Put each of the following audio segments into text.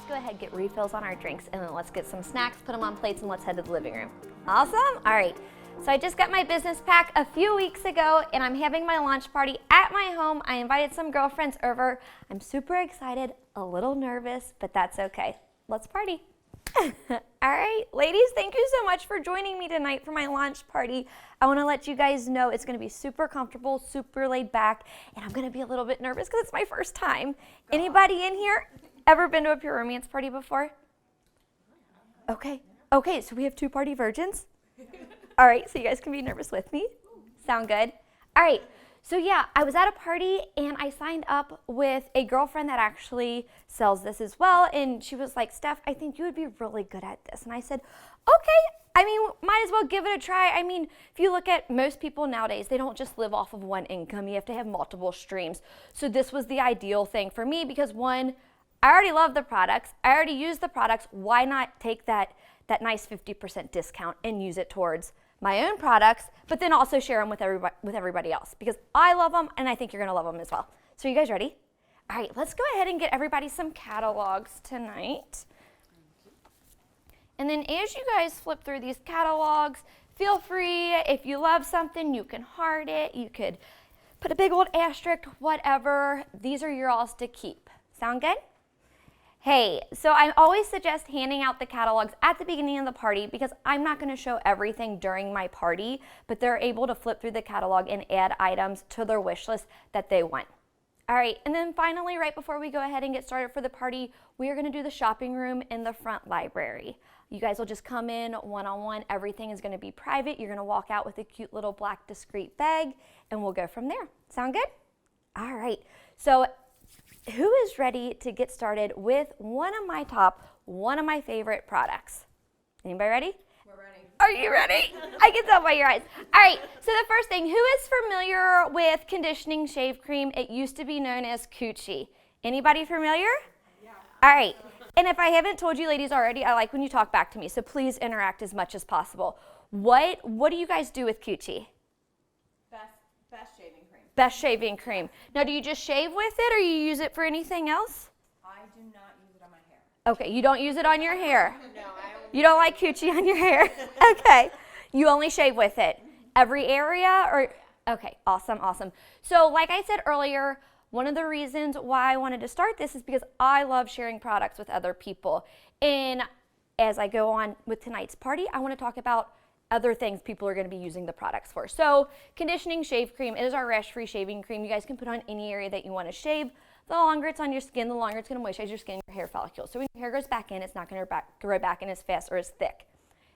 let's go ahead and get refills on our drinks, and then let's get some snacks, put them on plates, and let's head to the living room. Awesome? All right. So I just got my business pack a few weeks ago, and I'm having my launch party at my home. I invited some girlfriends over. I'm super excited, a little nervous, but that's okay. Let's party. All right, ladies, thank you so much for joining me tonight for my launch party. I want to let you guys know it's going to be super comfortable, super laid back, and I'm going to be a little bit nervous because it's my first time. Anybody in here ever been to a pure romance party before? Okay, so we have 2 party virgins. All right, so you guys can be nervous with me. Sound good? All right, so yeah, I was at a party and I signed up with a girlfriend that actually sells this as well, and she was like, Steph, I think you would be really good at this. And I said, okay, I mean, might as well give it a try. I mean, if you look at most people nowadays, they don't just live off of one income. You have to have multiple streams. So this was the ideal thing for me because, one, I already love the products. I already use the products. Why not take that nice 50% discount and use it towards my own products, but then also share them with everybody else because I love them and I think you're gonna love them as well. So you guys ready? All right, let's go ahead and get everybody some catalogs tonight. And then as you guys flip through these catalogs, feel free, if you love something, you can heart it, you could put a big old asterisk, whatever. These are your alls to keep. Sound good? Hey, so I always suggest handing out the catalogs at the beginning of the party because I'm not going to show everything during my party, but they're able to flip through the catalog and add items to their wish list that they want. All right, and then finally, right before we go ahead and get started for the party, we are going to do the shopping room in the front library. You guys will just come in one-on-one. Everything is going to be private. You're going to walk out with a cute little black discreet bag, and we'll go from there. Sound good? All right, so who is ready to get started with one of my favorite products? Anybody ready? We're ready. Are you ready? I can tell by your eyes. All right, so the first thing, who is familiar with conditioning shave cream? It used to be known as Coochie. Anybody familiar? Yeah. All right, and if I haven't told you ladies already, I like when you talk back to me, so please interact as much as possible. What do you guys do with Coochie? Best shaving cream. Best shaving cream. Now, do you just shave with it or you use it for anything else? I do not use it on my hair. Okay, you don't use it on your hair. No, I only. You don't like Coochie on your hair? Okay, you only shave with it. Every area or? Okay, awesome. So like I said earlier, one of the reasons why I wanted to start this is because I love sharing products with other people. And as I go on with tonight's party, I want to talk about other things people are going to be using the products for. So conditioning shave cream, it is our rash-free shaving cream. You guys can put on any area that you want to shave. The longer it's on your skin, the longer it's going to moisturize your skin and your hair follicles. So when your hair goes back in, it's not going to grow back in as fast or as thick.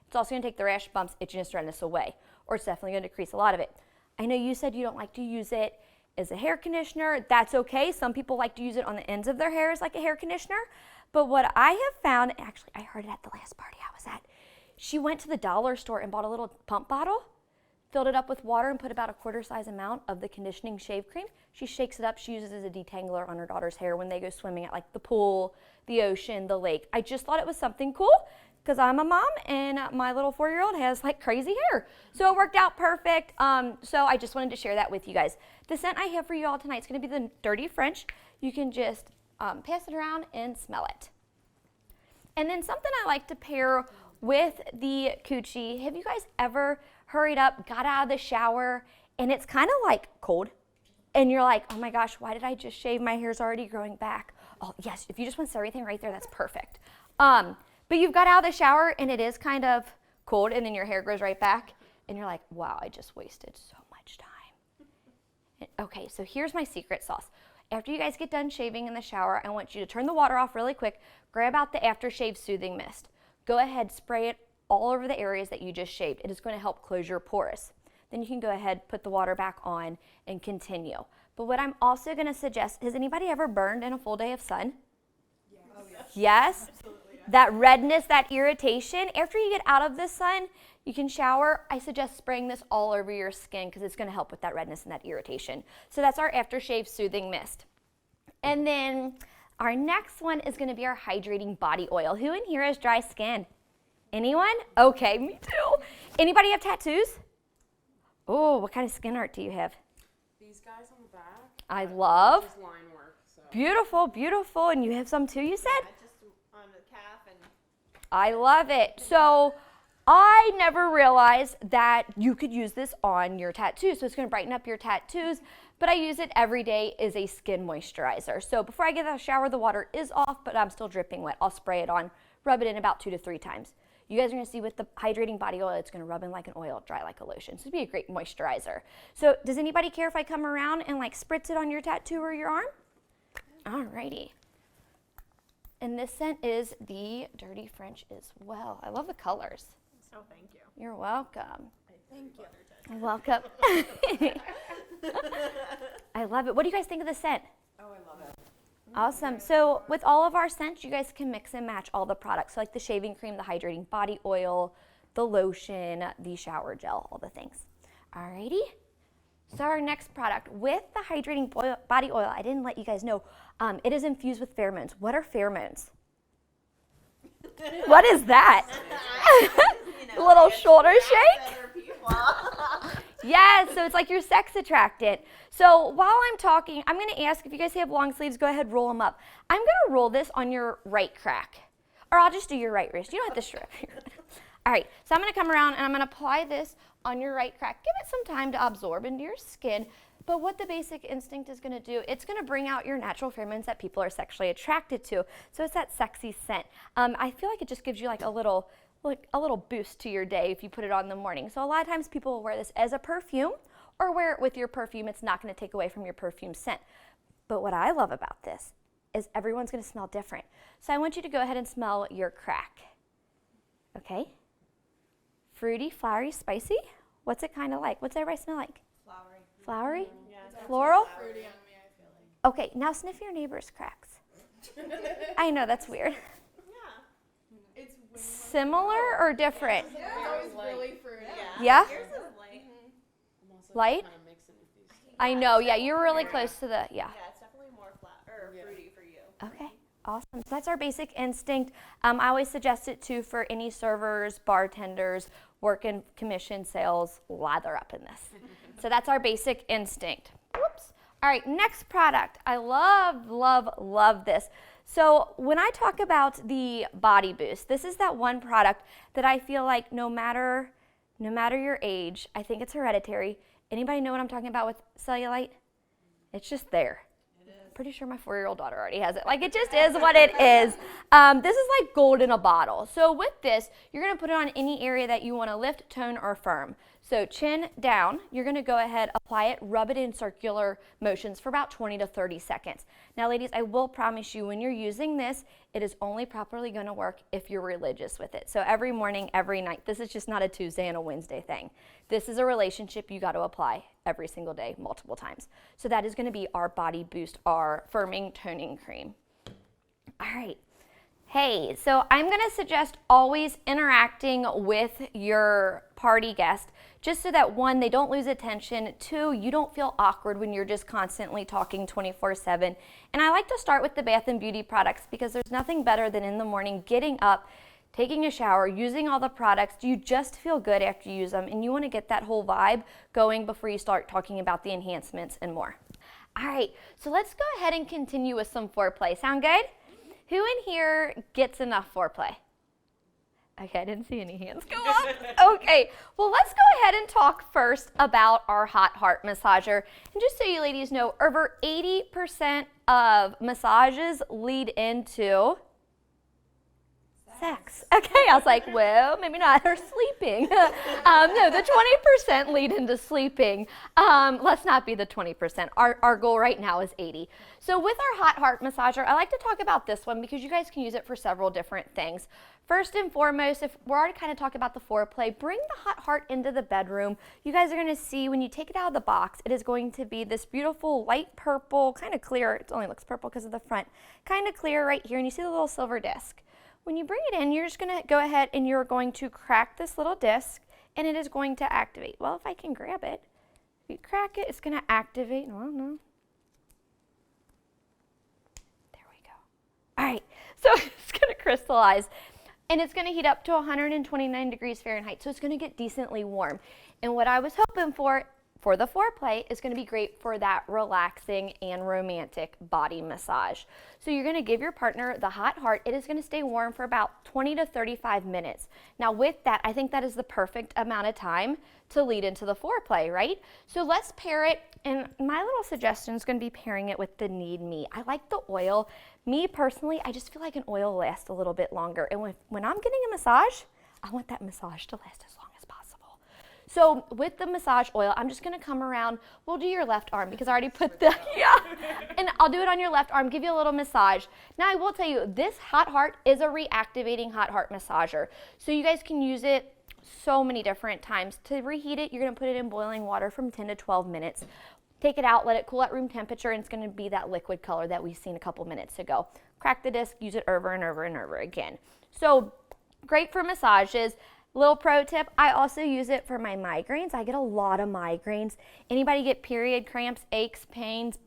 It's also going to take the rash, bumps, itchiness, redness away, or it's definitely going to decrease a lot of it. I know you said you don't like to use it as a hair conditioner. That's okay. Some people like to use it on the ends of their hairs like a hair conditioner. But what I have found, actually I heard it at the last party I was at, she went to the dollar store and bought a little pump bottle, filled it up with water and put about a quarter size amount of the conditioning shave cream. She shakes it up. She uses it as a detangler on her daughter's hair when they go swimming at like the pool, the ocean, the lake. I just thought it was something cool because I'm a mom and my little 4-year-old has like crazy hair. So it worked out perfect. So I just wanted to share that with you guys. The scent I have for you all tonight is going to be the Dirty French. You can just pass it around and smell it. And then something I like to pair with the Coochie, have you guys ever hurried up, got out of the shower, and it's kind of like cold? And you're like, oh my gosh, why did I just shave? My hair's already growing back. Oh yes, if you just want to set everything right there, that's perfect. But you've got out of the shower and it is kind of cold and then your hair grows right back and you're like, wow, I just wasted so much time. Okay, so here's my secret sauce. After you guys get done shaving in the shower, I want you to turn the water off really quick, grab out the aftershave soothing mist. Go ahead, spray it all over the areas that you just shaved. It is going to help close your pores. Then you can go ahead, put the water back on, and continue. But what I'm also going to suggest, has anybody ever burned in a full day of sun? Yes. Oh, yes. Yes? Absolutely, yes. That redness, that irritation. After you get out of the sun, you can shower. I suggest spraying this all over your skin because it's going to help with that redness and that irritation. So that's our aftershave soothing mist. And then our next one is going to be our hydrating body oil. Who in here has dry skin? Anyone? Okay, me too. Anybody have tattoos? Oh, what kind of skin art do you have? These guys on the back. I love. Just line work. So. Beautiful. And you have some too, you said? Yeah, just on I love it. So I never realized that you could use this on your tattoos. So it's going to brighten up your tattoos, but I use it every day as a skin moisturizer. So before I get out of the shower, the water is off, but I'm still dripping wet. I'll spray it on, rub it in about 2 to 3 times. You guys are going to see with the hydrating body oil, it's going to rub in like an oil, dry like a lotion. So it'd be a great moisturizer. So does anybody care if I come around and like spritz it on your tattoo or your arm? Alrighty. And this scent is the Dirty French as well. I love the colors. Oh, thank you. You're welcome. Thank you. You're welcome. I love it. What do you guys think of the scent? Oh, I love it. Awesome. So with all of our scents, you guys can mix and match all the products. So like the shaving cream, the hydrating body oil, the lotion, the shower gel, all the things. Alrighty. So our next product with the hydrating body oil, I didn't let you guys know, it is infused with pheromones. What are pheromones? What is that? A little shoulder shake? Yes, so it's like your sex attractant. So while I'm talking, I'm going to ask if you guys have long sleeves, go ahead, roll them up. I'm going to roll this on your right crack, or I'll just do your right wrist. You don't have to strip. All right, so I'm going to come around and I'm going to apply this on your right crack. Give it some time to absorb into your skin. But what the Basic Instinct is going to do, it's going to bring out your natural pheromones that people are sexually attracted to. So it's that sexy scent. I feel like it just gives you like a little boost to your day if you put it on in the morning. So a lot of times people will wear this as a perfume or wear it with your perfume. It's not going to take away from your perfume scent. But what I love about this is everyone's going to smell different. So I want you to go ahead and smell your crack. Okay? Fruity, flowery, spicy. What's it kind of like? What's everybody smell like? Flowery. Flowery? Yeah, Floral? fruity on me, I feel like. Okay, now sniff your neighbor's cracks. I know, that's weird. Yeah. It's Similar or different? yeah, it's always really fruity. Yeah? Yours is light. Light? I know, yeah, you're really close to the, yeah. Yeah, it's definitely more fruity for you. Okay, awesome. So that's our Basic Instinct. I always suggest it too for any servers, bartenders, working commission sales, lather up in this. So that's our Basic Instinct. Whoops. All right, next product. I love, love, love this. So when I talk about the Body Boost, this is that one product that I feel like no matter your age, I think it's hereditary. Anybody know what I'm talking about with cellulite? It's just there. Pretty sure my 4-year-old daughter already has it. Like, it just is what it is. This is like gold in a bottle. So with this, you're going to put it on any area that you want to lift, tone, or firm. So chin down, you're going to go ahead, apply it, rub it in circular motions for about 20 to 30 seconds. Now, ladies, I will promise you when you're using this, it is only properly going to work if you're religious with it. So every morning, every night. This is just not a Tuesday and a Wednesday thing. This is a relationship you got to apply every single day, multiple times. So that is going to be our Body Boost, our firming toning cream. All right. Hey, so I'm going to suggest always interacting with your party guest just so that 1, they don't lose attention, 2, you don't feel awkward when you're just constantly talking 24/7. And I like to start with the bath and beauty products because there's nothing better than in the morning getting up, taking a shower, using all the products. You just feel good after you use them, and you want to get that whole vibe going before you start talking about the enhancements and more. All right, so let's go ahead and continue with some foreplay. Sound good? Who in here gets enough foreplay? Okay, I didn't see any hands go up. Okay, well, let's go ahead and talk first about our hot heart massager. And just so you ladies know, over 80% of massages lead into sex. Okay, I was like, well, maybe not, or sleeping. No, the 20% lead into sleeping. Let's not be the 20%. Our goal right now is 80. So with our hot heart massager, I like to talk about this one because you guys can use it for several different things. First and foremost, if we're already kind of talking about the foreplay, bring the hot heart into the bedroom. You guys are going to see when you take it out of the box, it is going to be this beautiful light purple, kind of clear. It only looks purple because of the front. Kind of clear right here, and you see the little silver disc. When you bring it in, you're just going to go ahead and you're going to crack this little disc, and it is going to activate. Well, if I can grab it, if you crack it, it's going to activate. Well, no. There we go. All right, so it's going to crystallize, and it's going to heat up to 129 degrees Fahrenheit, so it's going to get decently warm. And what I was hoping for, for the Foreplay is going to be great for that relaxing and romantic body massage. So you're going to give your partner the hot heart. It is going to stay warm for about 20 to 35 minutes. Now with that, I think that is the perfect amount of time to lead into the Foreplay, right? So let's pair it, and my little suggestion is going to be pairing it with the Need Me. I like the oil. Me personally, I just feel like an oil lasts a little bit longer. And when I'm getting a massage, I want that massage to last as long as possible. So with the massage oil, I'm just gonna come around. We'll do your left arm because I already put the, and I'll do it on your left arm, give you a little massage. Now I will tell you, this hot heart is a reactivating hot heart massager. So you guys can use it so many different times. To reheat it, you're gonna put it in boiling water from 10 to 12 minutes. Take it out, let it cool at room temperature, and it's gonna be that liquid color that we've seen a couple minutes ago. Crack the disc, use it over and over and over again. So great for massages. Little pro tip, I also use it for my migraines. I get a lot of migraines. Anybody get period cramps, aches, pains,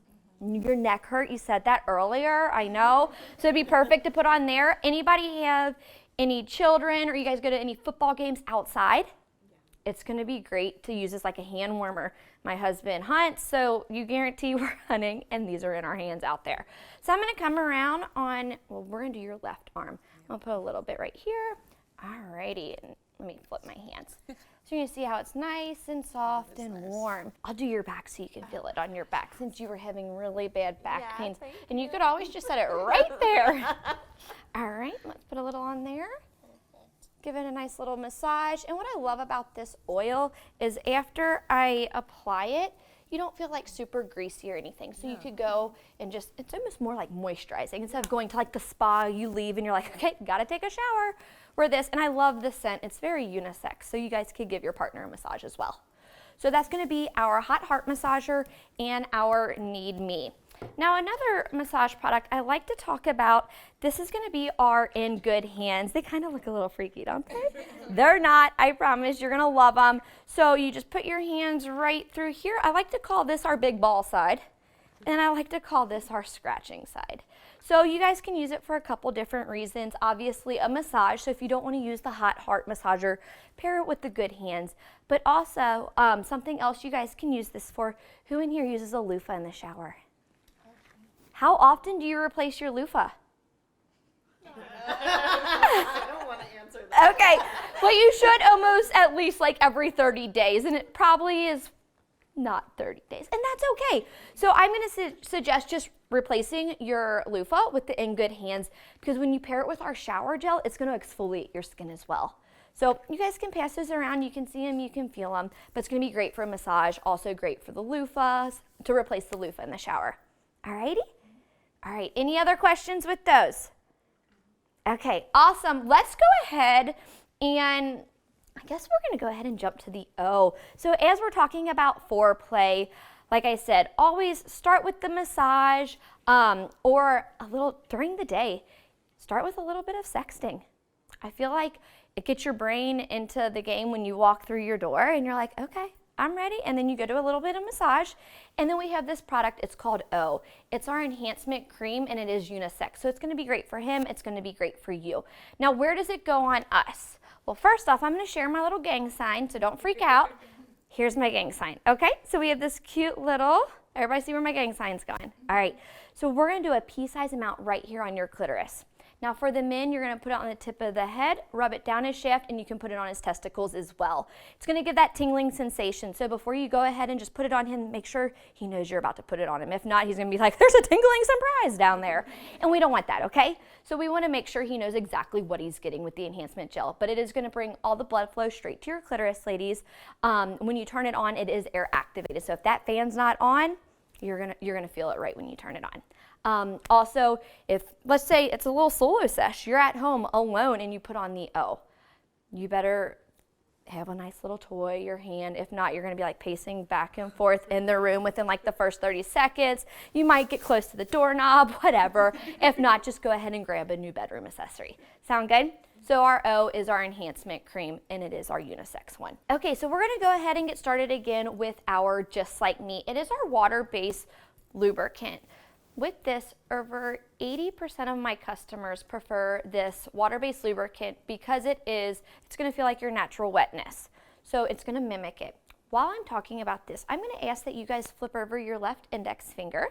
your neck hurt? You said that earlier, I know. So it'd be perfect to put on there. Anybody have any children, or you guys go to any football games outside? It's gonna be great to use this like a hand warmer. My husband hunts, so you guarantee we're hunting, and these are in our hands out there. So I'm gonna come around on, well, we're gonna do your left arm. I'll put a little bit right here. Alrighty, and let me flip my hands. So you're gonna see how it's nice and soft and warm. I'll do your back so you can feel it on your back, since you were having really bad back pains. And you could always just set it right there. All right, let's put a little on there. Give it a nice little massage. And what I love about this oil is after I apply it, you don't feel like super greasy or anything. So you could go and just, it's almost more like moisturizing. Instead of going to like the spa, you leave and you're like, okay, gotta take a shower. Wear this, and I love the scent. It's very unisex, so you guys could give your partner a massage as well. So that's gonna be our hot heart massager and our Need Me. Now another massage product I like to talk about, this is gonna be our In Good Hands. They kind of look a little freaky, don't they? They're not, I promise, you're gonna love them. So you just put your hands right through here. I like to call this our big ball side, and I like to call this our scratching side. So you guys can use it for a couple different reasons. Obviously a massage, so if you don't want to use the hot heart massager, pair it with the Good Hands. But also something else you guys can use this for. Who in here uses a loofah in the shower? How often do you replace your loofah? I don't want to answer that. Okay, well you should almost at least like every 30 days, and it probably is not 30 days, and that's okay. So I'm going to suggest just replacing your loofah with the In Good Hands, because when you pair it with our shower gel, it's going to exfoliate your skin as well. So you guys can pass those around, you can see them, you can feel them, but it's going to be great for a massage, also great for the loofahs, to replace the loofah in the shower. Alrighty? All right, any other questions with those? Okay, awesome. Let's go ahead and I guess we're gonna go ahead and jump to the O. So as we're talking about foreplay, like I said, always start with the massage or a little during the day. Start with a little bit of sexting. I feel like it gets your brain into the game when you walk through your door and you're like, okay, I'm ready. And then you go to a little bit of massage. And then we have this product, it's called O. It's our enhancement cream, and it is unisex. So it's gonna be great for him, it's gonna be great for you. Now, where does it go on us? Well, first off, I'm gonna share my little gang sign, so don't freak out. Here's my gang sign, okay? So we have this cute little, everybody see where my gang sign's going? All right, so we're gonna do a pea-sized amount right here on your clitoris. Now for the men, you're gonna put it on the tip of the head, rub it down his shaft, and you can put it on his testicles as well. It's gonna give that tingling sensation. So before you go ahead and just put it on him, make sure he knows you're about to put it on him. If not, he's gonna be like, there's a tingling surprise down there. And we don't want that, okay? So we wanna make sure he knows exactly what he's getting with the enhancement gel. But it is gonna bring all the blood flow straight to your clitoris, ladies. When you turn it on, it is air activated. So if that fan's not on, you're gonna feel it right when you turn it on. Also, if let's say it's a little solo sesh, you're at home alone and you put on the O, you better have a nice little toy in your hand. If not, you're gonna be like pacing back and forth in the room within like the first 30 seconds. You might get close to the doorknob, whatever. If not, just go ahead and grab a new bedroom accessory. Sound good? So our O is our enhancement cream, and it is our unisex one. Okay, so we're gonna go ahead and get started again with our Just Like Me. It is our water-based lubricant. With this, over 80% of my customers prefer this water-based lubricant because it's gonna feel like your natural wetness. So it's gonna mimic it. while I'm talking about this, I'm going to ask that you guys flip over your left index finger.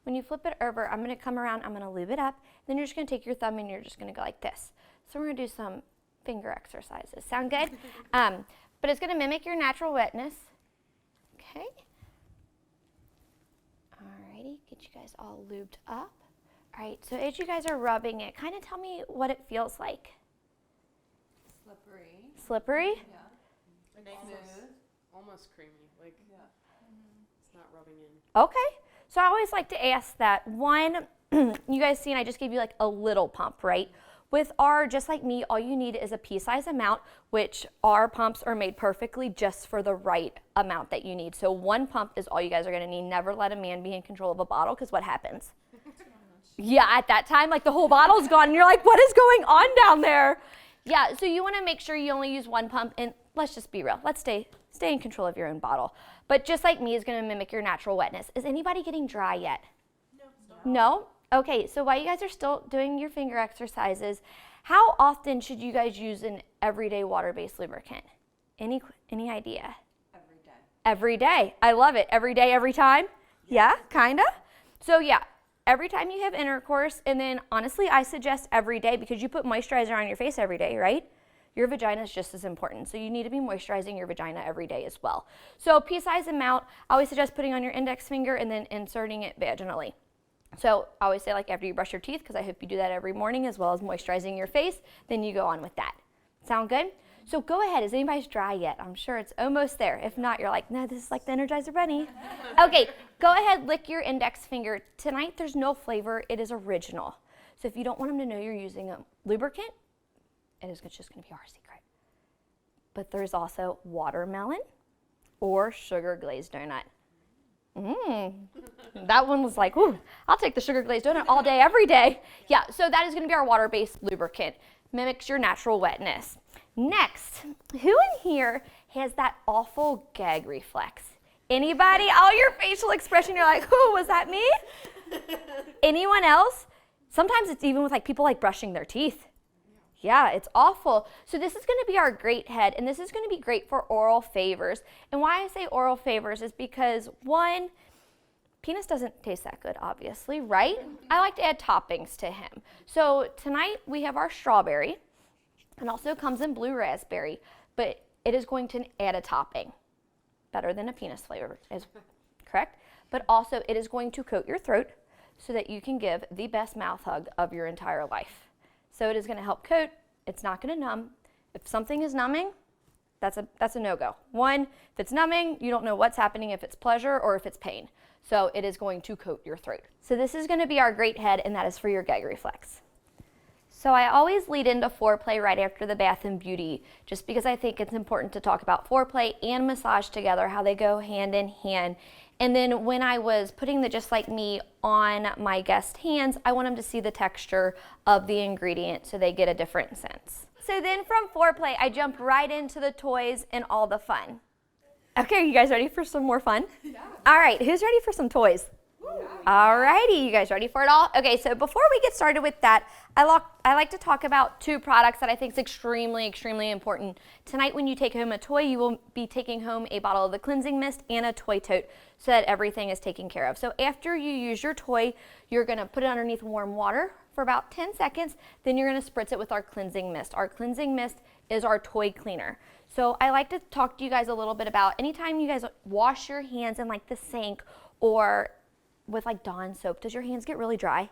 When you flip it over, I'm going to come around, I'm going to lube it up, then you're just going to take your thumb and you're just going to go like this. So we're going to do some finger exercises. Sound good? But it's going to mimic your natural wetness. Okay. Alrighty, get you guys all lubed up. Alright, so as you guys are rubbing it, kind of tell me what it feels like. Slippery. Slippery? Yeah. Smooth. Almost creamy. Like, it's not rubbing in. Okay. So I always like to ask that. One, you guys seen I just gave you like a little pump, right? With our Just Like Me, all you need is a pea-size amount, which our pumps are made perfectly just for the right amount that you need. So one pump is all you guys are going to need. Never let a man be in control of a bottle, because what happens? Yeah, at that time, like the whole bottle's gone, and you're like, what is going on down there? Yeah, so you want to make sure you only use one pump, and let's just be real. Let's stay in control of your own bottle. But Just Like Me is going to mimic your natural wetness. Is anybody getting dry yet? No? Okay, so while you guys are still doing your finger exercises, how often should you guys use an everyday water-based lubricant? Any idea? Every day. Every day. I love it. Every day, every time? Yeah, kinda? So yeah, every time you have intercourse, and then honestly, I suggest every day, because you put moisturizer on your face every day, right? Your vagina is just as important. So you need to be moisturizing your vagina every day as well. So pea-size amount, I always suggest putting on your index finger and then inserting it vaginally. So I always say, like, after you brush your teeth, because I hope you do that every morning, as well as moisturizing your face, then you go on with that. Sound good? So go ahead. Is anybody's dry yet? I'm sure it's almost there. If not, you're like, no, this is like the Energizer Bunny. Okay, go ahead, lick your index finger. Tonight, there's no flavor. It is original. So if you don't want them to know you're using a lubricant, it is just going to be our secret. But there's also watermelon or sugar glazed donut. That one was like, ooh, I'll take the sugar glazed donut all day, every day. Yeah, so that is going to be our water-based lubricant. Mimics your natural wetness. Next, who in here has that awful gag reflex? Anybody? All your facial expression, you're like, ooh, was that me? Anyone else? Sometimes it's even with like people like brushing their teeth. Yeah, it's awful. So this is going to be our great head, and this is going to be great for oral favors. And why I say oral favors is because, one, penis doesn't taste that good, obviously, right? I like to add toppings to him. So tonight we have our strawberry. It also comes in blue raspberry, but it is going to add a topping. Better than a penis flavor, is correct? But also it is going to coat your throat so that you can give the best mouth hug of your entire life. So it is going to help coat. It's not going to numb. If something is numbing, that's a no-go. One, if it's numbing, you don't know what's happening, if it's pleasure or if it's pain. So it is going to coat your throat. So this is going to be our great head, and that is for your gag reflex. So I always lead into foreplay right after the bath and beauty, just because I think it's important to talk about foreplay and massage together, how they go hand in hand. And then when I was putting the Just Like Me on my guest hands, I want them to see the texture of the ingredient so they get a different sense. So then from foreplay, I jump right into the toys and all the fun. Okay, are you guys ready for some more fun? Yeah. All right, who's ready for some toys? All righty, you guys ready for it all? Okay, so before we get started with that, I like to talk about two products that I think is extremely, extremely important. Tonight when you take home a toy, you will be taking home a bottle of the cleansing mist and a toy tote so that everything is taken care of. So after you use your toy, you're gonna put it underneath warm water for about 10 seconds, then you're gonna spritz it with our cleansing mist. Our cleansing mist is our toy cleaner. So I like to talk to you guys a little bit about anytime you guys wash your hands in like the sink or with like Dawn soap, does your hands get really dry?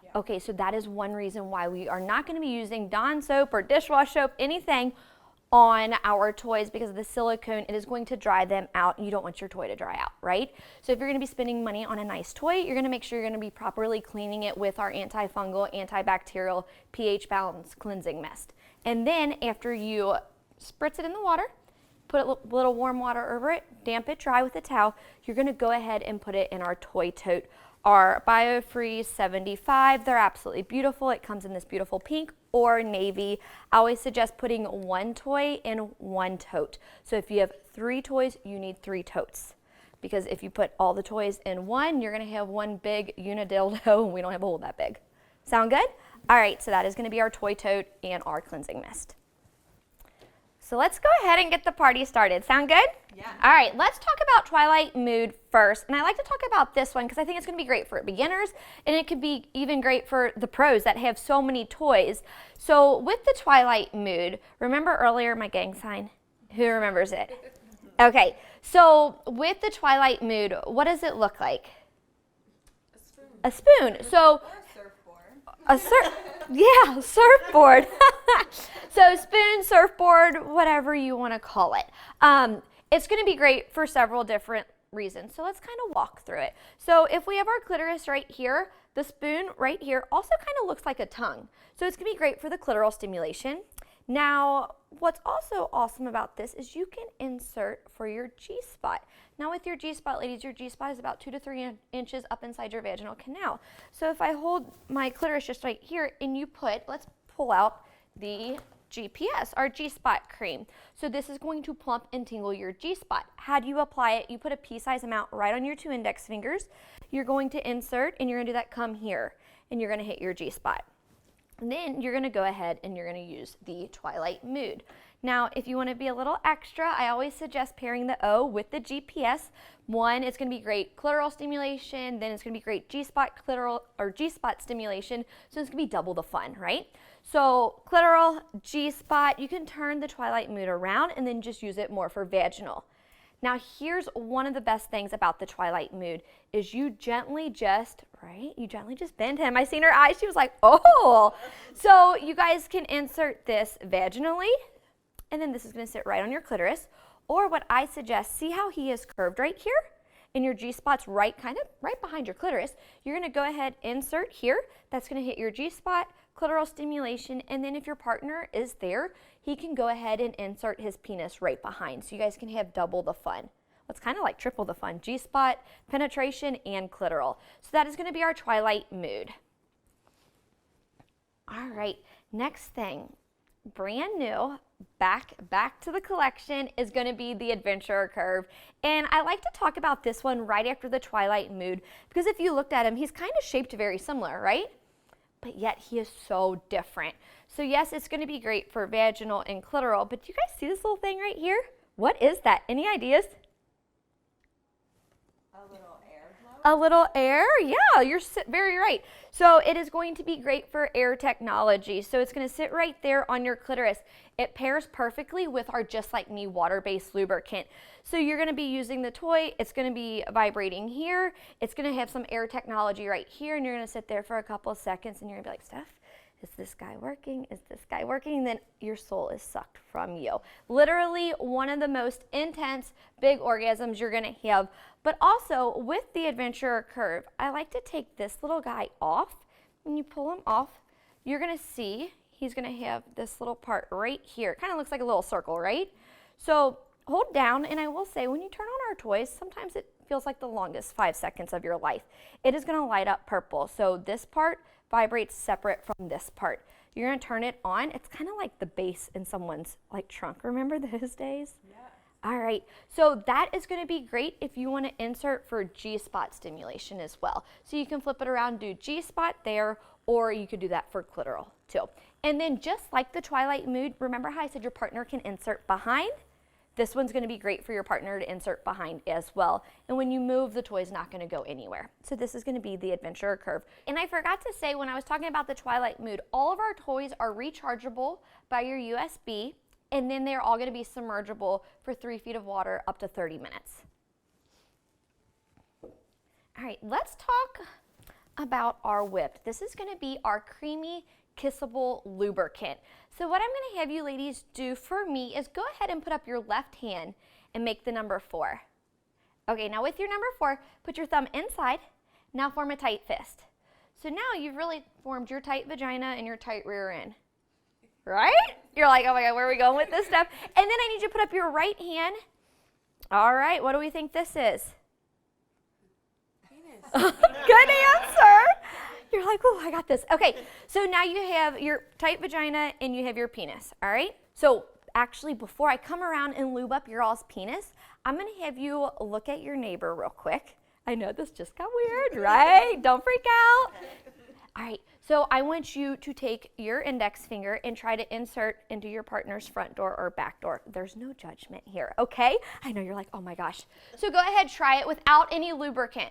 Yeah. Okay, so that is one reason why we are not gonna be using Dawn soap or dishwash soap, anything on our toys, because of the silicone, it is going to dry them out, and you don't want your toy to dry out, right? So if you're gonna be spending money on a nice toy, you're gonna make sure you're gonna be properly cleaning it with our antifungal, antibacterial, pH balanced cleansing mist. And then after you spritz it in the water, put a little warm water over it, damp it dry with a towel, you're gonna go ahead and put it in our toy tote. Our BioFreeze 75, they're absolutely beautiful. It comes in this beautiful pink or navy. I always suggest putting one toy in one tote. So if you have 3 toys, you need 3 totes. Because if you put all the toys in one, you're gonna have one big unidildo, and we don't have a hole that big. Sound good? All right, so that is gonna be our toy tote and our cleansing mist. So let's go ahead and get the party started. Sound good? Yeah. All right, let's talk about Twilight Mood first. And I like to talk about this one because I think it's going to be great for beginners, and it could be even great for the pros that have so many toys. So with the Twilight Mood, remember earlier my gang sign? Who remembers it? Okay, so with the Twilight Mood, what does it look like? A spoon. So surfboard. So spoon, surfboard, whatever you want to call it. It's going to be great for several different reasons. So let's kind of walk through it. So if we have our clitoris right here, the spoon right here also kind of looks like a tongue. So it's going to be great for the clitoral stimulation. Now, what's also awesome about this is you can insert for your G-spot. Now with your G-spot, ladies, your G-spot is about 2 to 3 inches up inside your vaginal canal. So if I hold my clitoris just right here and you let's pull out the GPS, our G-spot cream. So this is going to plump and tingle your G-spot. How do you apply it? You put a pea-size amount right on your 2 index fingers. You're going to insert and you're going to do that come here and you're going to hit your G-spot. And then you're going to go ahead and you're going to use the Twilight Mood. Now, if you want to be a little extra, I always suggest pairing the O with the GPS. One, it's going to be great clitoral stimulation, then it's going to be great G-spot clitoral or G-spot stimulation, so it's going to be double the fun, right? So clitoral, G-spot, you can turn the Twilight Mood around and then just use it more for vaginal. Now here's one of the best things about the Twilight Mood is you gently just bend him. I seen her eyes, she was like, oh. So you guys can insert this vaginally, and then this is gonna sit right on your clitoris. Or what I suggest, see how he is curved right here? And your G-spot's right behind your clitoris. You're gonna go ahead, insert here. That's gonna hit your G-spot, clitoral stimulation, and then if your partner is there, he can go ahead and insert his penis right behind. So you guys can have double the fun. Well, it's kind of like triple the fun, G-spot, penetration, and clitoral. So that is gonna be our Twilight Mood. All right, next thing, brand new, back to the collection is going to be the Adventurer Curve. And I like to talk about this one right after the Twilight Mood because if you looked at him, he's kind of shaped very similar, right? But yet he is so different. So yes, it's going to be great for vaginal and clitoral, but do you guys see this little thing right here? What is that? Any ideas? A little air blower? A little air? Yeah, you're very right. So it is going to be great for air technology. So it's going to sit right there on your clitoris. It pairs perfectly with our Just Like Me water-based lubricant. So you're going to be using the toy. It's going to be vibrating here. It's going to have some air technology right here, and you're going to sit there for a couple of seconds, and you're going to be like, Steph, is this guy working? Is this guy working? And then your soul is sucked from you. Literally one of the most intense big orgasms you're going to have. But also with the Adventurer Curve, I like to take this little guy off. When you pull him off, you're going to see he's going to have this little part right here. It kind of looks like a little circle, right? So hold down, and I will say when you turn on our toys, sometimes it feels like the longest 5 seconds of your life. It is going to light up purple. So this part vibrates separate from this part. You're going to turn it on. It's kind of like the bass in someone's like trunk. Remember those days? Yeah. All right. So that is going to be great if you want to insert for G-spot stimulation as well. So you can flip it around, do G-spot there, or you could do that for clitoral too. And then just like the Twilight Mood, remember how I said your partner can insert behind? This one's going to be great for your partner to insert behind as well. And when you move, the toy's not going to go anywhere. So this is going to be the Adventurer Curve. And I forgot to say when I was talking about the Twilight Mood, all of our toys are rechargeable by your USB, and then they're all going to be submergible for 3 feet of water up to 30 minutes. All right, let's talk about our whip. This is going to be our creamy kissable lubricant. So what I'm going to have you ladies do for me is go ahead and put up your left hand and make the number 4. Okay, now with your number 4, put your thumb inside. Now form a tight fist. So now you've really formed your tight vagina and your tight rear end. Right? You're like, oh my God, where are we going with this stuff? And then I need you to put up your right hand. All right, what do we think this is? Penis. Good answer. You're like, oh, I got this. Okay, so now you have your tight vagina and you have your penis, all right? So actually, before I come around and lube up your all's penis, I'm gonna have you look at your neighbor real quick. I know this just got weird, right? Don't freak out. All right, so I want you to take your index finger and try to insert into your partner's front door or back door. There's no judgment here, okay? I know you're like, oh my gosh. So go ahead, try it without any lubricant.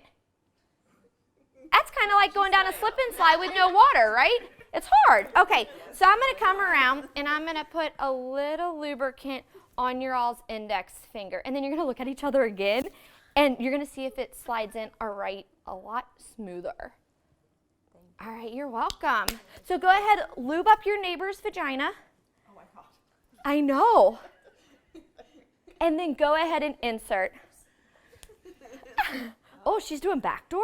That's kind of like going down a slip and slide with no water, right? It's hard. Okay, so I'm gonna come around and I'm gonna put a little lubricant on your all's index finger. And then you're gonna look at each other again and you're gonna see if it slides in a lot smoother. All right, you're welcome. So go ahead, lube up your neighbor's vagina. Oh my gosh. I know. And then go ahead and insert. Oh, she's doing back door?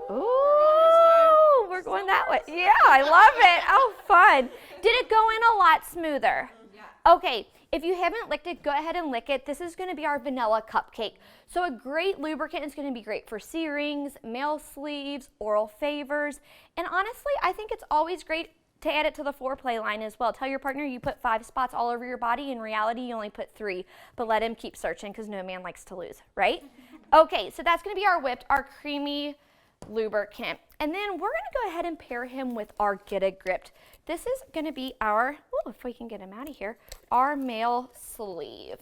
Ooh, we're going that way. Yeah, I love it. Oh, fun. Did it go in a lot smoother? Yeah. Okay, if you haven't licked it, go ahead and lick it. This is going to be our vanilla cupcake. So a great lubricant is going to be great for C-rings, male sleeves, oral favors, and honestly, I think it's always great to add it to the Foreplay line as well. Tell your partner you put 5 spots all over your body. In reality, you only put 3, but let him keep searching because no man likes to lose, right? Okay, so that's going to be our whipped, our creamy lubricant. And then we're going to go ahead and pair him with our Get a Gripped. This is going to be our, if we can get him out of here, our male sleeve.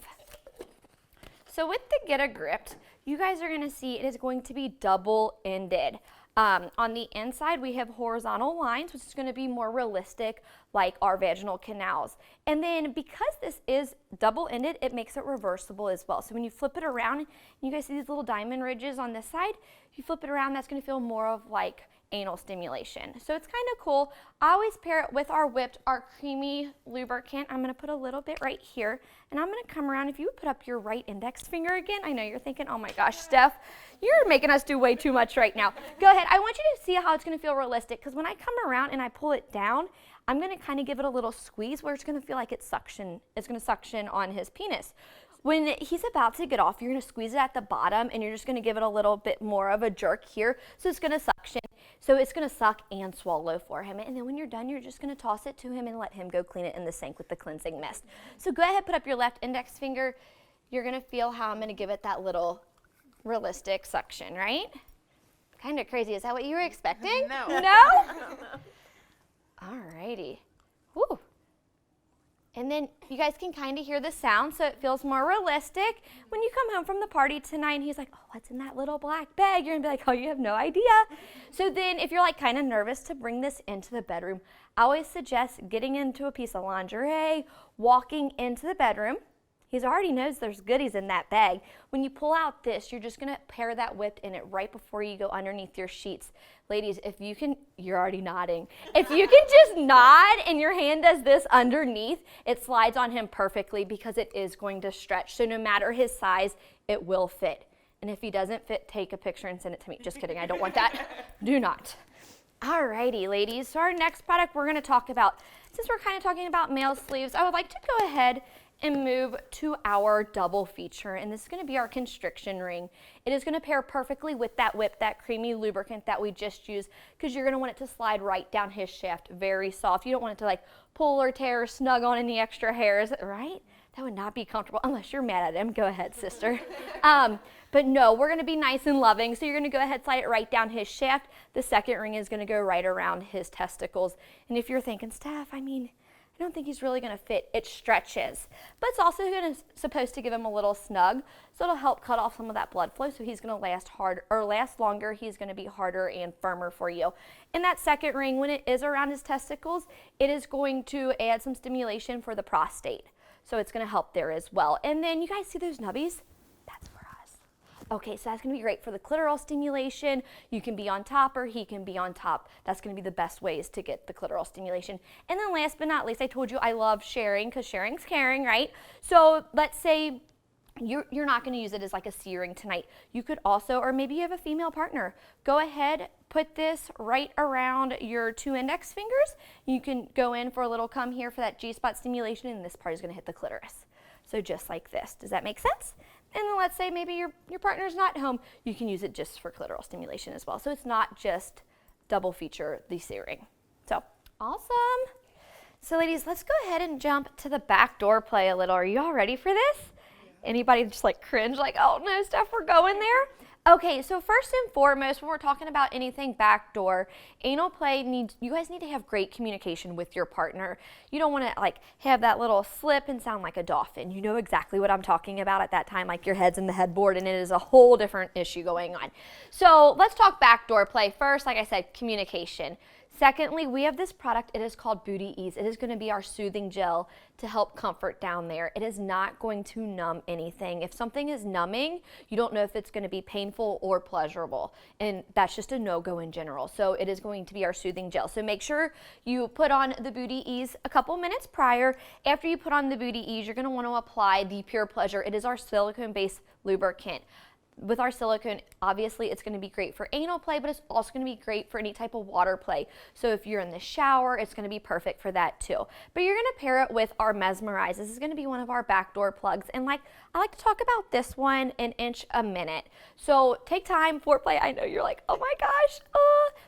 So with the Get a Gripped, you guys are going to see it is going to be double-ended. On the inside, we have horizontal lines, which is going to be more realistic, like our vaginal canals. And then because this is double-ended, it makes it reversible as well. So when you flip it around, you guys see these little diamond ridges on this side. If you flip it around, that's going to feel more of like anal stimulation. So it's kind of cool. I always pair it with our whipped, our creamy lubricant. I'm going to put a little bit right here, and I'm going to come around. If you would put up your right index finger again, I know you're thinking, oh my gosh, Steph, you're making us do way too much right now. Go ahead. I want you to see how it's going to feel realistic, because when I come around and I pull it down, I'm going to kind of give it a little squeeze where it's going to feel like it's going to suction on his penis. When he's about to get off, you're going to squeeze it at the bottom, and you're just going to give it a little bit more of a jerk here, so it's going to suction. So it's going to suck and swallow for him. And then when you're done, you're just going to toss it to him and let him go clean it in the sink with the cleansing mist. So go ahead, put up your left index finger. You're going to feel how I'm going to give it that little realistic suction, right? Kind of crazy. Is that what you were expecting? No. No? All righty. Woo. And then you guys can kind of hear the sound, so it feels more realistic. When you come home from the party tonight and he's like, oh, what's in that little black bag? You're going to be like, oh, you have no idea. So then if you're like kind of nervous to bring this into the bedroom, I always suggest getting into a piece of lingerie, walking into the bedroom. He already knows there's goodies in that bag. When you pull out this, you're just going to pair that whipped in it right before you go underneath your sheets. Ladies, if you can, you're already nodding. If you can just nod and your hand does this underneath, it slides on him perfectly because it is going to stretch. So no matter his size, it will fit. And if he doesn't fit, take a picture and send it to me. Just kidding, I don't want that. Do not. Alrighty, ladies. So our next product we're going to talk about, since we're kind of talking about male sleeves, I would like to go ahead and move to our double feature, and this is going to be our constriction ring. It is going to pair perfectly with that whip, that creamy lubricant that we just used, because you're going to want it to slide right down his shaft, very soft. You don't want it to like pull or tear or snug on any extra hairs, right? That would not be comfortable unless you're mad at him. Go ahead, sister. But no, we're going to be nice and loving, so you're going to go ahead and slide it right down his shaft. The second ring is going to go right around his testicles. And if you're thinking, Steph, I don't think he's really going to fit. It stretches, but it's also supposed to give him a little snug, so it'll help cut off some of that blood flow. So he's going to last longer. He's going to be harder and firmer for you. And that second ring, when it is around his testicles, it is going to add some stimulation for the prostate. So it's going to help there as well. And then you guys see those nubbies? That's for us. Okay, so that's going to be great for the clitoral stimulation. You can be on top or he can be on top. That's going to be the best ways to get the clitoral stimulation. And then last but not least, I told you I love sharing because sharing's caring, right? So let's say you're not going to use it as like a C-ring tonight. You could also, or maybe you have a female partner, go ahead, put this right around your 2 index fingers. You can go in for a little come here for that G-spot stimulation, and this part is going to hit the clitoris. So just like this. Does that make sense? And then let's say maybe your partner's not home. You can use it just for clitoral stimulation as well. So it's not just double feature the C-ring. So awesome. So ladies, let's go ahead and jump to the back door play a little. Are you all ready for this? Anybody just like cringe like, oh no, Steph, we're going there? Okay, so first and foremost, when we're talking about anything backdoor, anal play you guys need to have great communication with your partner. You don't want to like have that little slip and sound like a dolphin. You know exactly what I'm talking about at that time, like your head's in the headboard and it is a whole different issue going on. So let's talk backdoor play. First, like I said, communication. Secondly, we have this product, it is called Booty Ease. It is going to be our soothing gel to help comfort down there. It is not going to numb anything. If something is numbing, you don't know if it's going to be painful or pleasurable, and that's just a no-go in general. So it is going to be our soothing gel. So make sure you put on the Booty Ease a couple minutes prior. After you put on the Booty Ease, you're going to want to apply the Pure Pleasure. It is our silicone-based lubricant. With our silicone, obviously it's going to be great for anal play, but it's also going to be great for any type of water play. So if you're in the shower, it's going to be perfect for that too. But you're going to pair it with our Mesmerize. This is going to be one of our backdoor plugs. And I like to talk about this one an inch a minute. So take time, Foreplay. I know you're like, oh my gosh,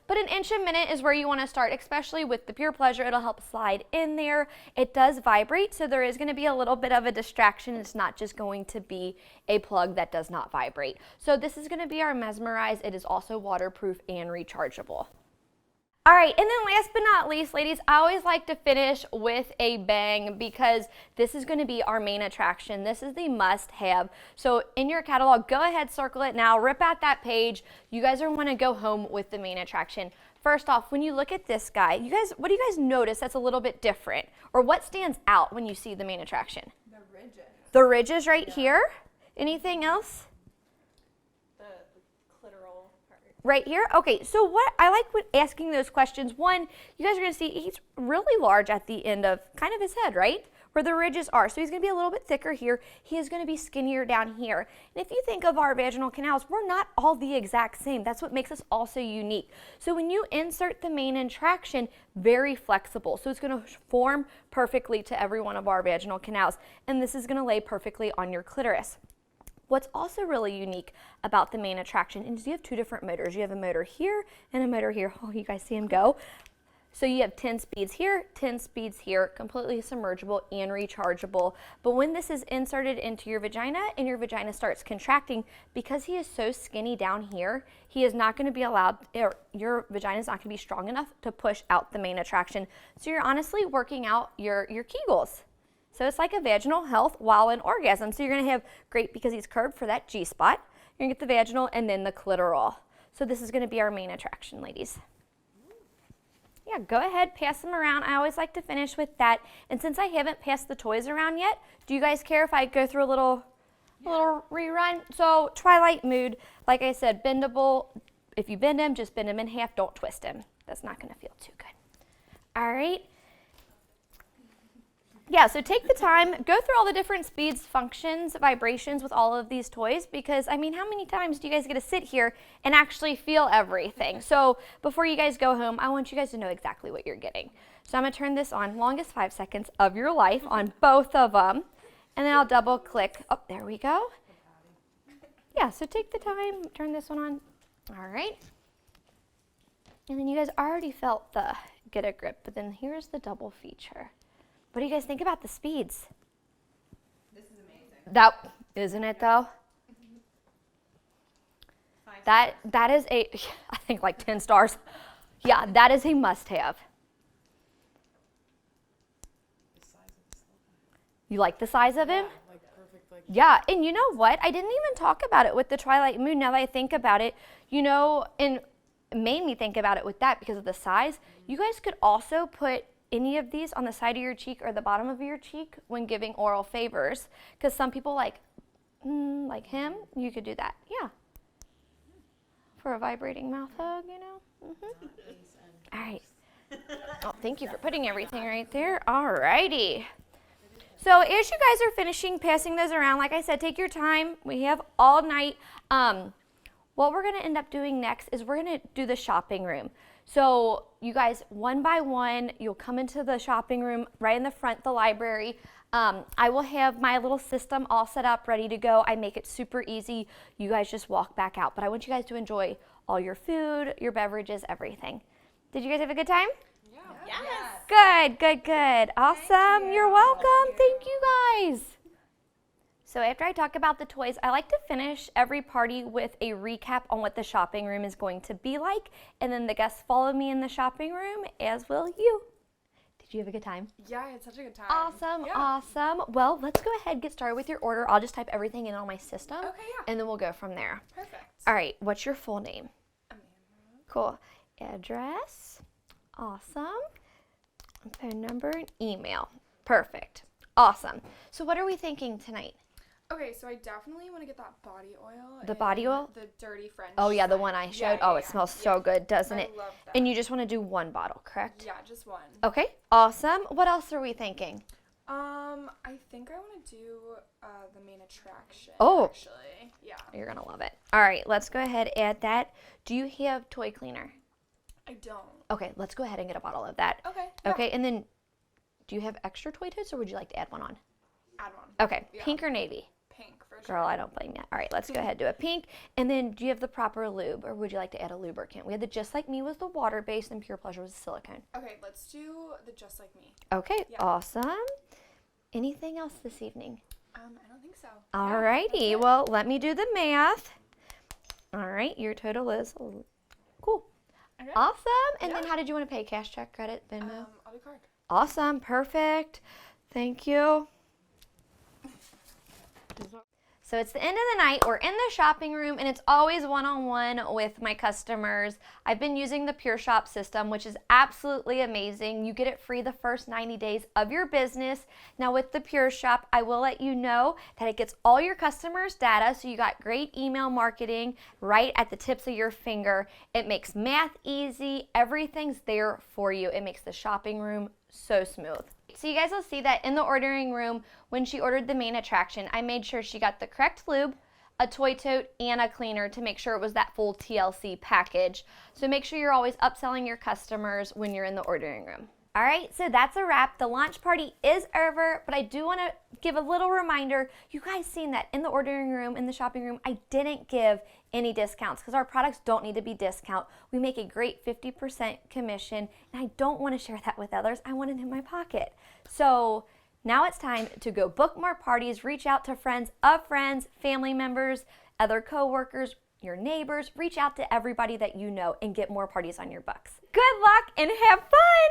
but an inch a minute is where you want to start, especially with the Pure Pleasure. It'll help slide in there. It does vibrate, so there is going to be a little bit of a distraction. It's not just going to be a plug that does not vibrate. So this is going to be our Mesmerize. It is also waterproof and rechargeable. All right, and then last but not least, ladies, I always like to finish with a bang because this is going to be our main attraction. This is the must-have. So in your catalog, go ahead, circle it now, rip out that page. You guys are want to go home with the main attraction. First off, when you look at this guy, what do you guys notice that's a little bit different? Or what stands out when you see the main attraction? The ridges. The ridges right here. Anything else? The clitoral part. Right here? Okay, so what I like with asking those questions, one, you guys are going to see he's really large at the end of kind of his head, right? Where the ridges are. So he's going to be a little bit thicker here. He is going to be skinnier down here. And if you think of our vaginal canals, we're not all the exact same. That's what makes us also unique. So when you insert the main attraction, very flexible. So it's going to form perfectly to every one of our vaginal canals. And this is going to lay perfectly on your clitoris. What's also really unique about the main attraction is you have two different motors. You have a motor here and a motor here. Oh, you guys see him go? So you have 10 speeds here, 10 speeds here, completely submergible and rechargeable. But when this is inserted into your vagina and your vagina starts contracting, because he is so skinny down here, he is not going to be allowed, or your vagina is not going to be strong enough to push out the main attraction. So you're honestly working out your Kegels. So it's like a vaginal health while in orgasm. So you're going to have great, because he's curved for that G-spot, you're going to get the vaginal and then the clitoral. So this is going to be our main attraction, ladies. Yeah, go ahead, pass them around. I always like to finish with that. And since I haven't passed the toys around yet, do you guys care if I go through a little rerun? So Twilight Mood, like I said, bendable. If you bend him, just bend him in half. Don't twist him. That's not going to feel too good. All right. Yeah, so take the time, go through all the different speeds, functions, vibrations with all of these toys, because, I mean, how many times do you guys get to sit here and actually feel everything? So before you guys go home, I want you guys to know exactly what you're getting. So I'm going to turn this on, longest 5 seconds of your life on both of them, and then I'll double click. Oh, there we go. Yeah, so take the time, turn this one on. All right. And then you guys already felt the get a grip, but then here's the double feature. What do you guys think about the speeds? This is amazing. That isn't it though? That is a, I think like 10 stars. Yeah, that is a must-have. You like the size of him? Like perfect, like Yeah, and you know what? I didn't even talk about it with the Twilight Moon. Now that I think about it, you know, and it made me think about it with that because of the size. You guys could also put any of these on the side of your cheek or the bottom of your cheek when giving oral favors, because some people like him, you could do that. Yeah. For a vibrating mouth hug, you know. All right. Oh, thank you for putting everything right there. All righty. So as you guys are finishing passing those around, like I said, take your time. We have all night. What we're going to end up doing next is we're going to do the shopping room. So you guys, one by one, you'll come into the shopping room right in the front, the library. I will have my little system all set up, ready to go. I make it super easy. You guys just walk back out. But I want you guys to enjoy all your food, your beverages, everything. Did you guys have a good time? yeah. Yes. Good, good, good. Awesome. You're welcome. Thank you guys. So after I talk about the toys, I like to finish every party with a recap on what the shopping room is going to be like, and then the guests follow me in the shopping room, as will you. Did you have a good time? Yeah, I had such a good time. Awesome, Yeah. awesome. Well, let's go ahead and get started with your order. I'll just type everything in on my system, Okay, yeah. and then we'll go from there. Perfect. All right, what's your full name? Amanda. Cool. Address. Awesome. Phone number and email. Perfect. Awesome. So what are we thinking tonight? Okay, so I definitely want to get that body oil. The body oil? The dirty French. Oh yeah, the scent. one I Yeah, showed. yeah, Oh, it yeah. smells so good, doesn't I it? love that. And you just want to do one bottle, correct? Yeah, just one. Okay, awesome. What else are we thinking? I think I want to do the main attraction. Oh. Actually, yeah. You're going to love it. All right, let's go ahead and add that. Do you have toy cleaner? I don't. Okay, let's go ahead and get a bottle of that. Okay. Okay, and then do you have extra toy totes or would you like to add one on? Add one. Okay, Yeah. pink or navy? Pink for sure. Girl, I don't blame you. All right, let's go ahead and do a pink. And then do you have the proper lube or would you like to add a lubricant? We had the Just Like Me was the water-based and Pure Pleasure was the silicone. Okay, let's do the Just Like Me. Okay, Yeah. awesome. Anything else this evening? I don't think so. All Yeah, righty, that's it. well, let me do the math. All right, your total is cool. Okay. Awesome. And Yeah. then how did you want to pay? Cash, check, credit, Venmo? I'll do card. Awesome, perfect. Thank you. So it's the end of the night, we're in the shopping room, and it's always one-on-one with my customers. I've been using the Pure Shop system, which is absolutely amazing. You get it free the first 90 days of your business. Now with the Pure Shop, I will let you know that it gets all your customers' data, so you got great email marketing right at the tips of your finger. It makes math easy, everything's there for you. It makes the shopping room so smooth. So you guys will see that in the ordering room, when she ordered the main attraction, I made sure she got the correct lube, a toy tote, and a cleaner to make sure it was that full TLC package. So make sure you're always upselling your customers when you're in the ordering room. All right, so that's a wrap. The launch party is over, but I do want to give a little reminder. You guys seen that in the ordering room, in the shopping room, I didn't give any discounts because our products don't need to be discount. We make a great 50% commission, and I don't want to share that with others. I want it in my pocket. So now it's time to go book more parties, reach out to friends of friends, family members, other coworkers, your neighbors, reach out to everybody that you know and get more parties on your books. Good luck and have fun!